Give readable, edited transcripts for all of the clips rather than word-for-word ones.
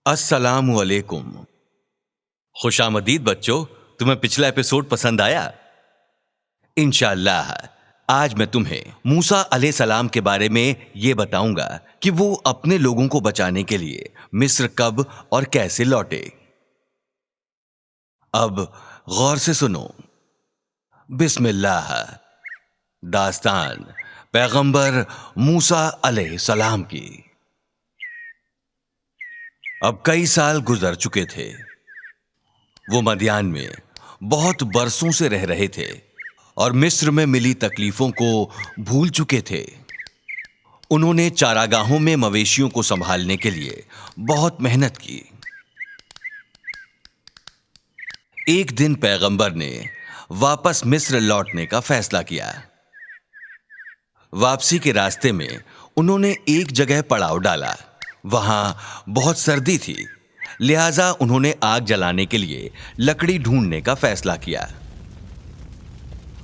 अस्सलाम वालेकुम। खुश आमदीद बच्चों। तुम्हें पिछला एपिसोड पसंद आया? इंशाअल्लाह आज मैं तुम्हें मूसा अलैहिस्सलाम के बारे में ये बताऊंगा कि वो अपने लोगों को बचाने के लिए मिस्र कब और कैसे लौटे। अब गौर से सुनो। बिस्मिल्लाह। दास्तान पैगंबर मूसा अलैहिस्सलाम की। अब कई साल गुजर चुके थे। वो मदियान में बहुत बरसों से रह रहे थे और मिस्र में मिली तकलीफों को भूल चुके थे। उन्होंने चारागाहों में मवेशियों को संभालने के लिए बहुत मेहनत की। एक दिन पैगंबर ने वापस मिस्र लौटने का फैसला किया। वापसी के रास्ते में उन्होंने एक जगह पड़ाव डाला। वहां बहुत सर्दी थी, लिहाजा उन्होंने आग जलाने के लिए लकड़ी ढूंढने का फैसला किया।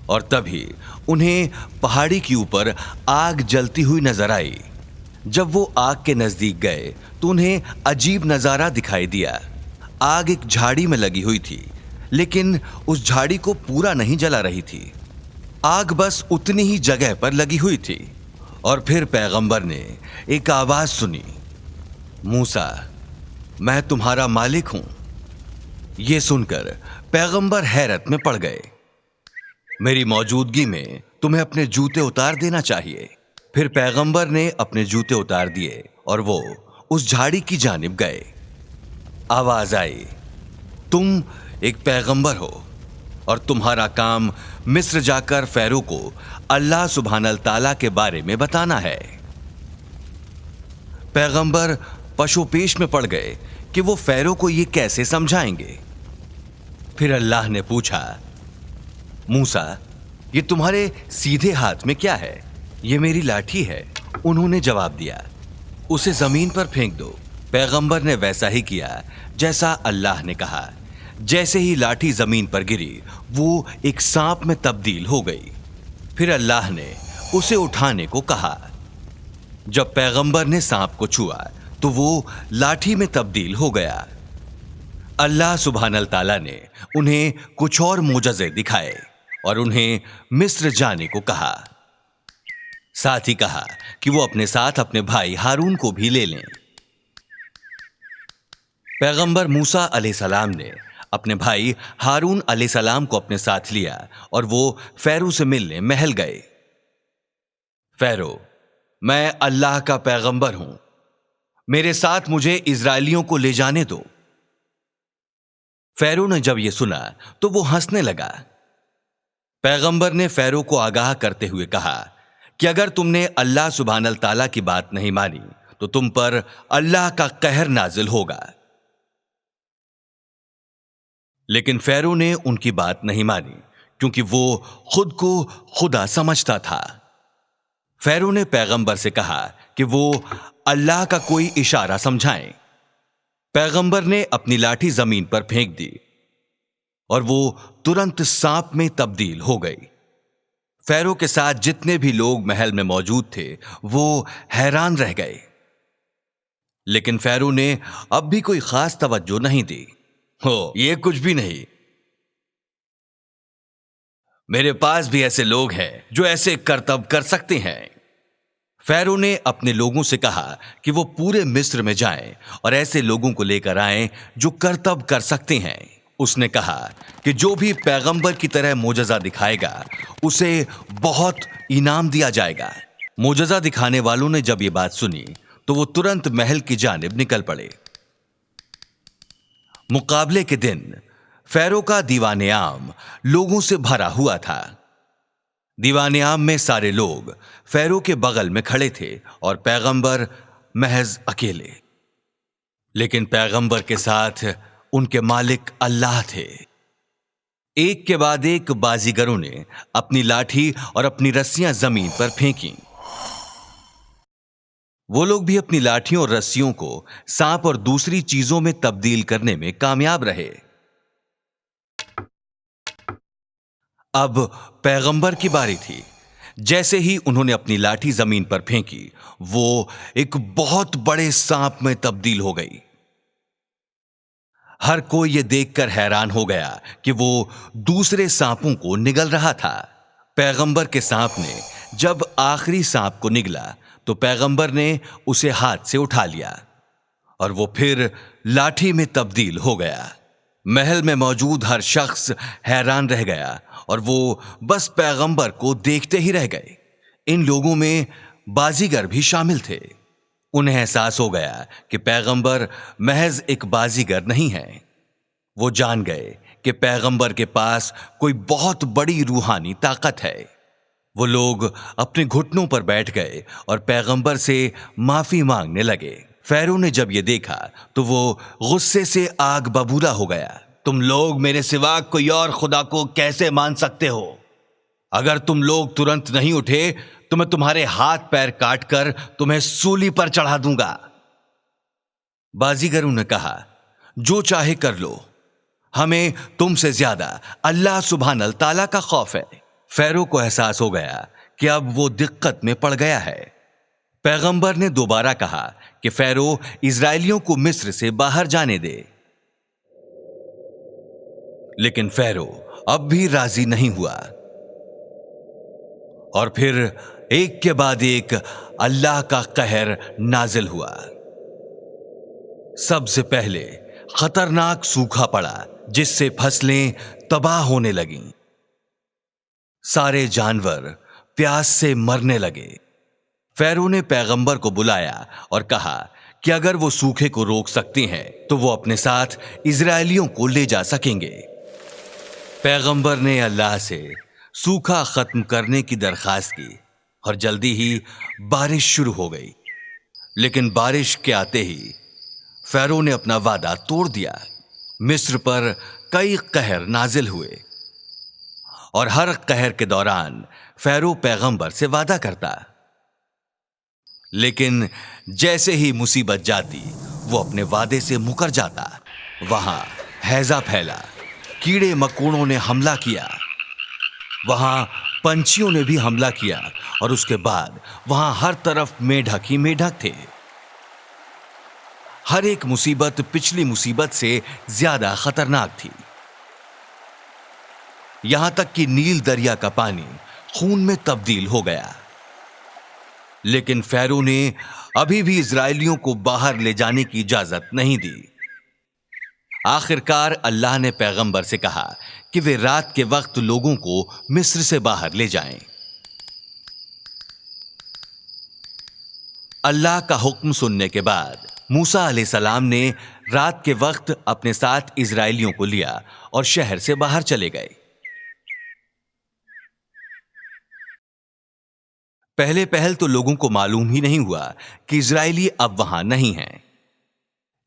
और तभी उन्हें पहाड़ी के ऊपर आग जलती हुई नजर आई। जब वो आग के नजदीक गए तो उन्हें अजीब नजारा दिखाई दिया। आग एक झाड़ी में लगी हुई थी, लेकिन उस झाड़ी को पूरा नहीं जला रही थी। आग बस उतनी ही जगह पर लगी हुई थी। और फिर पैगंबर ने एक आवाज सुनी, मूसा, मैं तुम्हारा मालिक हूं। यह सुनकर पैगंबर हैरत में पड़ गए। मेरी मौजूदगी में तुम्हें अपने जूते उतार देना चाहिए। फिर पैगंबर ने अपने जूते उतार दिए और वो उस झाड़ी की जानिब गए। आवाज आई, तुम एक पैगंबर हो और तुम्हारा काम मिस्र जाकर फैरो को अल्लाह सुब्हानल ताला के बारे में बताना है। पैगंबर पशुपेश में पड़ गए कि वो फैरो को ये कैसे समझाएंगे। फिर अल्लाह ने पूछा, मूसा, ये तुम्हारे सीधे हाथ में क्या है? ये मेरी लाठी है। उन्होंने जवाब दिया, उसे जमीन पर फेंक दो। पैगंबर ने वैसा ही किया जैसा अल्लाह ने कहा। जैसे ही लाठी जमीन पर गिरी, वो एक सांप में तब्दील हो गई। फिर अल्लाह ने उसे उठाने को कहा। जब पैगंबर ने सांप को छुआ तो वो लाठी में तब्दील हो गया। अल्लाह सुब्हानल ताला ने उन्हें कुछ और मोजज़े दिखाए और उन्हें मिस्र जाने को कहा। साथ ही कहा कि वो अपने साथ अपने भाई हारून को भी ले लें। पैगंबर मूसा अलैहिस्सलाम ने अपने भाई हारून अलैहिस्सलाम को अपने साथ लिया और वो फैरो से मिलने महल गए। फैरो, मैं अल्लाह का पैगंबर हूं, मेरे साथ मुझे इजराइलियों को ले जाने दो। फैरो ने जब यह सुना तो वो हंसने लगा। पैगंबर ने फैरो को आगाह करते हुए कहा कि अगर तुमने अल्लाह सुब्हानल ताला की बात नहीं मानी तो तुम पर अल्लाह का कहर नाजिल होगा। लेकिन फैरो ने उनकी बात नहीं मानी क्योंकि वो खुद को खुदा समझता था। फैरो ने पैगंबर से कहा कि वो अल्लाह का कोई इशारा समझाएं। पैगंबर ने अपनी लाठी जमीन पर फेंक दी और वो तुरंत सांप में तब्दील हो गई। फैरो के साथ जितने भी लोग महल में मौजूद थे वो हैरान रह गए। लेकिन फैरो ने अब भी कोई खास तवज्जो नहीं दी। हो, ये कुछ भी नहीं, मेरे पास भी ऐसे लोग हैं जो ऐसे करतब कर सकते हैं। फैरो ने अपने लोगों से कहा कि वो पूरे मिस्र में जाएं और ऐसे लोगों को लेकर आएं जो करतब कर सकते हैं। उसने कहा कि जो भी पैगंबर की तरह मोजज़ा दिखाएगा उसे बहुत इनाम दिया जाएगा। मोजज़ा दिखाने वालों ने जब ये बात सुनी तो वो तुरंत महल की जानिब निकल पड़े। मुकाबले के दिन फैरो का दीवाने आम लोगों से भरा हुआ था। दीवाने आम में सारे लोग फैरो के बगल में खड़े थे और पैगंबर महज अकेले। लेकिन पैगंबर के साथ उनके मालिक अल्लाह थे। एक के बाद एक बाजीगरों ने अपनी लाठी और अपनी रस्सियां जमीन पर फेंकी। वो लोग भी अपनी लाठियों और रस्सियों को सांप और दूसरी चीजों में तब्दील करने में कामयाब रहे। अब पैगंबर की बारी थी। जैसे ही उन्होंने अपनी लाठी जमीन पर फेंकी, वो एक बहुत बड़े सांप में तब्दील हो गई। ہر کوئی یہ دیکھ کر حیران ہو گیا کہ وہ دوسرے سانپوں کو نگل رہا تھا۔ پیغمبر کے سانپ نے جب آخری سانپ کو نگلا تو پیغمبر نے اسے ہاتھ سے اٹھا لیا اور وہ پھر لاٹھی میں تبدیل ہو گیا۔ محل میں موجود ہر شخص حیران رہ گیا اور وہ بس پیغمبر کو دیکھتے ہی رہ گئے۔ ان لوگوں میں بازیگر بھی شامل تھے۔ انہیں احساس ہو گیا کہ پیغمبر محض ایک بازیگر نہیں ہے۔ وہ جان گئے کہ پیغمبر کے پاس کوئی بہت بڑی روحانی طاقت ہے۔ وہ لوگ اپنے گھٹنوں پر بیٹھ گئے اور پیغمبر سے معافی مانگنے لگے۔ فیرو نے جب یہ دیکھا تو وہ غصے سے آگ ببولا ہو گیا۔ تم لوگ میرے سوا کوئی اور خدا کو کیسے مان سکتے ہو؟ اگر تم لوگ ترنت نہیں اٹھے تو میں تمہارے ہاتھ پیر کاٹ کر تمہیں سولی پر چڑھا دوں گا۔ بازیگروں نے کہا، جو چاہے کر لو، ہمیں تم سے زیادہ اللہ سبحانہ تعالیٰ کا خوف ہے۔ فیرو کو احساس ہو گیا کہ اب وہ دقت میں پڑ گیا ہے۔ پیغمبر نے دوبارہ کہا کہ فیرو اسرائیلیوں کو مصر سے باہر جانے دے، لیکن فیرو اب بھی راضی نہیں ہوا۔ اور پھر ایک کے بعد ایک اللہ کا قہر نازل ہوا۔ سب سے پہلے خطرناک سوکھا پڑا جس سے فصلیں تباہ ہونے لگیں۔ سارے جانور پیاس سے مرنے لگے۔ فیرو نے پیغمبر کو بلایا اور کہا کہ اگر وہ سوکھے کو روک سکتے ہیں تو وہ اپنے ساتھ اسرائیلیوں کو لے جا سکیں گے۔ پیغمبر نے اللہ سے سوکھا ختم کرنے کی درخواست کی اور جلدی ہی بارش شروع ہو گئی۔ لیکن بارش کے آتے ہی فیرو نے اپنا وعدہ توڑ دیا۔ مصر پر کئی قہر نازل ہوئے اور ہر قہر کے دوران فیرو پیغمبر سے وعدہ کرتا، لیکن جیسے ہی مصیبت جاتی وہ اپنے وعدے سے مکر جاتا۔ وہاں ہیضہ پھیلا، کیڑے مکوڑوں نے حملہ کیا، وہاں پنچھیوں نے بھی حملہ کیا اور اس کے بعد وہاں ہر طرف میڈک ہی میڈک تھے۔ ہر ایک مصیبت پچھلی مصیبت سے زیادہ خطرناک تھی، یہاں تک کہ نیل دریا کا پانی خون میں تبدیل ہو گیا۔ لیکن فیرو نے ابھی بھی اسرائیلیوں کو باہر لے جانے کی اجازت نہیں دی۔ آخرکار اللہ نے پیغمبر سے کہا کہ وہ رات کے وقت لوگوں کو مصر سے باہر لے جائیں۔ اللہ کا حکم سننے کے بعد موسیٰ علیہ السلام نے رات کے وقت اپنے ساتھ اسرائیلیوں کو لیا اور شہر سے باہر چلے گئے۔ پہل تو لوگوں کو معلوم ہی نہیں ہوا کہ اسرائیلی اب وہاں نہیں ہیں،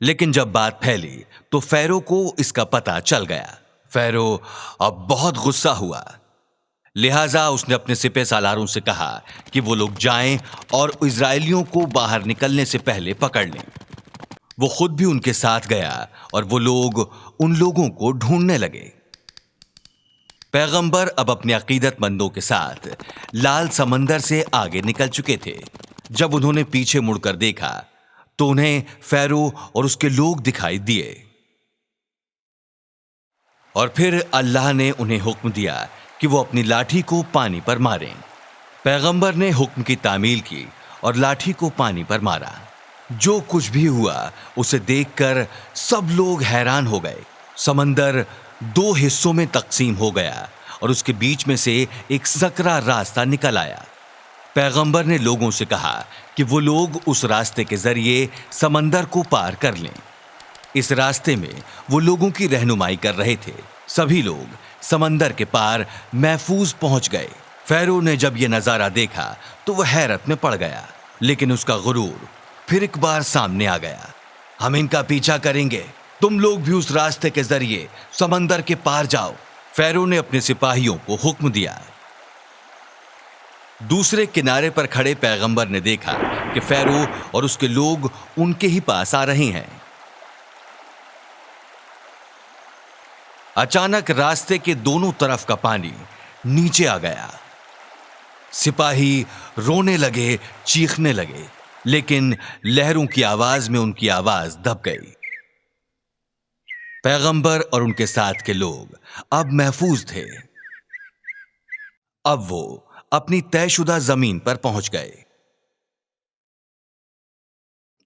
لیکن جب بات پھیلی تو فیرو کو اس کا پتہ چل گیا۔ فیرو اب بہت غصہ ہوا، لہٰذا اس نے اپنے سپہ سالاروں سے کہا کہ وہ لوگ جائیں اور اسرائیلیوں کو باہر نکلنے سے پہلے پکڑ لیں۔ وہ خود بھی ان کے ساتھ گیا اور وہ لوگ ان لوگوں کو ڈھونڈنے لگے۔ پیغمبر اب اپنے عقیدت مندوں کے ساتھ لال سمندر سے آگے نکل چکے تھے۔ جب انہوں نے پیچھے مڑ کر دیکھا تو انہیں فیرو اور اس کے لوگ دکھائی دیے، اور پھر اللہ نے انہیں حکم دیا کہ وہ اپنی لاٹھی کو پانی پر ماریں۔ پیغمبر نے حکم کی تعمیل کی اور لاٹھی کو پانی پر مارا۔ جو کچھ بھی ہوا اسے دیکھ کر سب لوگ حیران ہو گئے۔ سمندر 2 حصوں میں تقسیم ہو گیا اور اس کے بیچ میں سے ایک سکرا راستہ نکل آیا۔ پیغمبر نے لوگوں سے کہا کہ وہ لوگ اس راستے کے ذریعے سمندر کو پار کر لیں۔ اس راستے میں وہ لوگوں کی رہنمائی کر رہے تھے۔ سبھی لوگ سمندر کے پار محفوظ پہنچ گئے۔ فیرو نے جب یہ نظارہ دیکھا تو وہ حیرت میں پڑ گیا، لیکن اس کا غرور پھر ایک بار سامنے آ گیا۔ ہم ان کا پیچھا کریں گے، تم لوگ بھی اس راستے کے ذریعے سمندر کے پار جاؤ۔ فیرو نے اپنے سپاہیوں کو حکم دیا۔ دوسرے کنارے پر کھڑے پیغمبر نے دیکھا کہ فیرو اور اس کے لوگ ان کے ہی پاس آ رہے ہیں۔ اچانک راستے کے دونوں طرف کا پانی نیچے آ گیا۔ سپاہی رونے لگے، چیخنے لگے، لیکن لہروں کی آواز میں ان کی آواز دب گئی۔ पैगंबर और उनके साथ के लोग अब महफूज थे। अब वो अपनी तयशुदा जमीन पर पहुंच गए।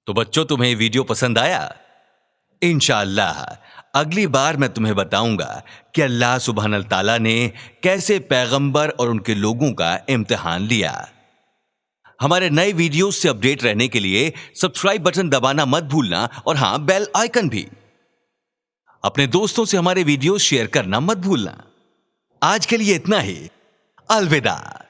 तो बच्चों, तुम्हें ये वीडियो पसंद आया? इंशाअल्लाह अगली बार मैं तुम्हें बताऊंगा कि अल्लाह सुब्हानल ताला ने कैसे पैगंबर और उनके लोगों का इम्तिहान लिया। हमारे नए वीडियोस से अपडेट रहने के लिए सब्सक्राइब बटन दबाना मत भूलना, और हां, बेल आइकन भी। अपने दोस्तों से हमारे वीडियोस शेयर करना मत भूलना। आज के लिए इतना ही। अलविदा।